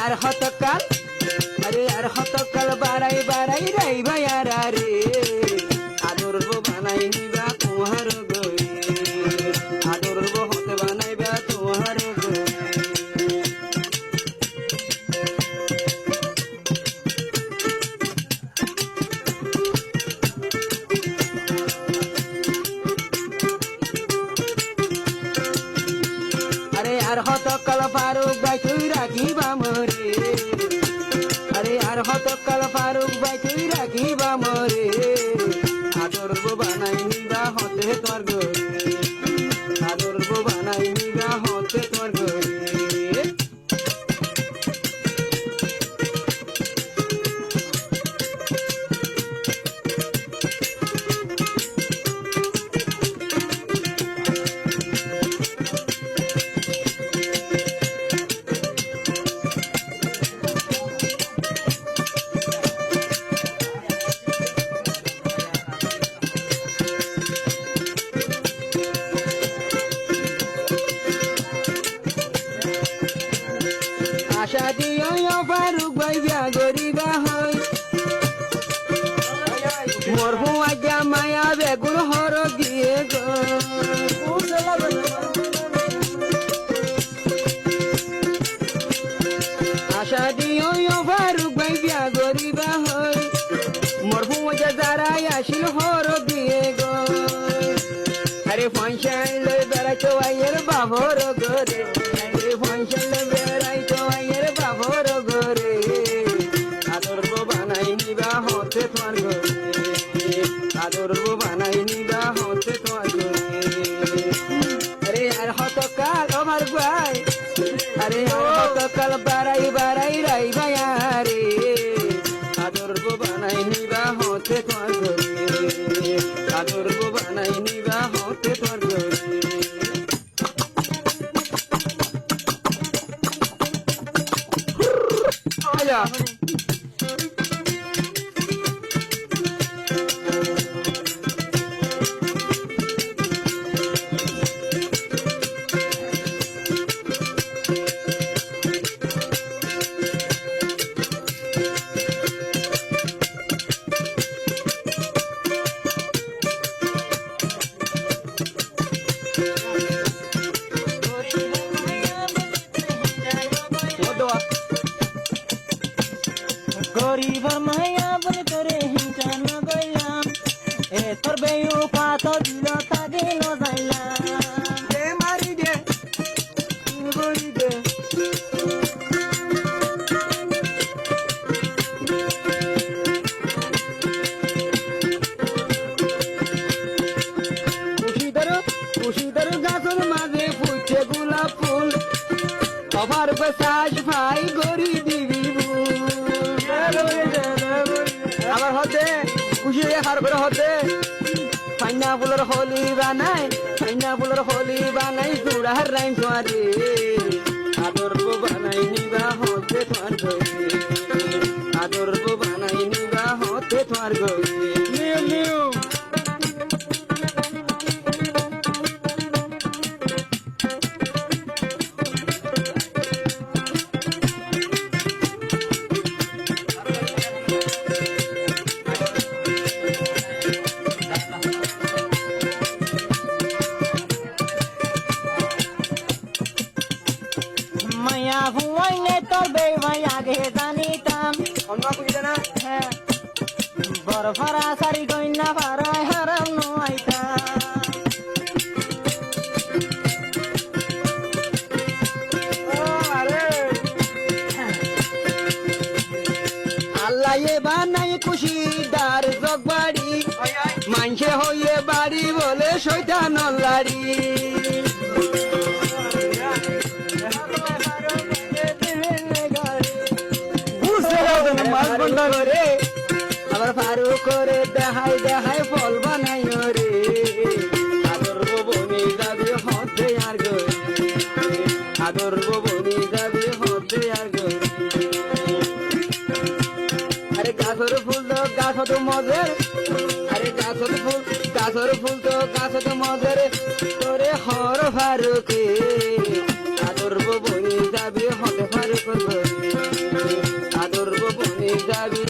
আর হতকাল আরে আর হতকাল বাড়াই বাড়াই রাইবা আর রে আদরব বানাই নিবা তোমার গরে আদরব হতে বানাইবা তোমার গরে আরে আর হতকাল ফারুক ভাই তুই রাখিবা মরে আরে আর হতকাল ফারুক ভাই তুই রাখিবা মরে আদরব বানাই নিবা হতে তোর গরে আদরব বানাই নিবা হতে তোর গরে আশা দিও ফারুক ভাই বিয়া গরিবা হয় মোর হুয়া গা মায়া বেগুন হর দিয়ে গো আশা দিও ফারুক ভাই বিয়া গরিবা হয় মোর হুয়া গা দাঁড়াই আসিল হর দিয়ে গো আরে ফাংশন লই বেড়াইতো আইয়ের বাবর গরে আরে ফাংশন লই বেড়াইতো আইয়ের বাবর গরে আদরব বানাই নিবা হতে তোর গরে আদরব বানাই নিবা হতে তোর গরে আরে আর হতকাল আমার ভাই আরে আর হতকাল বাড়াই বাড়াই রাইবা রে আদরব বানাই নিবা হতে তোর গরে আদরব বানাই নিবা হতে তোর গরে আয়া গরিবর মায়া বলে তোরে হিংসা না গইলাম এ তোর বেয়ু পাতো দিল তা দিল যাইলাম দে মারি দে গরি দে খুশিদার গাছের মাঝে ফুটছে গোলাপ ফুল অভার বেসাজ ভাই গরি দিবি আমার হতে খুশি হয়ে হার করে হতে ফাইনা ফুলের হলি বানাই ফাইনা ফুলের হলি বানাই জোড়ার রাইম সোয়ারে আদরব বানাই নিবা হতে তোমার গরে আদরব বানাই নিবা হতে তোমার গরে নিউ নিউ মায়া হুয়াইনে তোর বেই ভাই আগে জানিতাম অন্য কুড়িতে না হ্যাঁ বড় ফারা সারি গইনা ফারাই হারাম নোয়াইতাম আল্লাহ এ বানাই খুশিদার জগবাড়ি মানছে হইয়ে বাড়ি বলে শৈতান লাড়ি রে আবার ফারুক করে দেখাই দেখাই ফল বানাই রে আদরব বনি যাবে হতে আর গরে আদরব বনি যাবে হতে আর গরে আরে গাছর ফুল তো গাছ তো মজের আরে গাছর ফুল তো গাছ তো মজের তোরে হর ফারুকে আদরব বনি যাবে হতে ফারুক গরে যাবি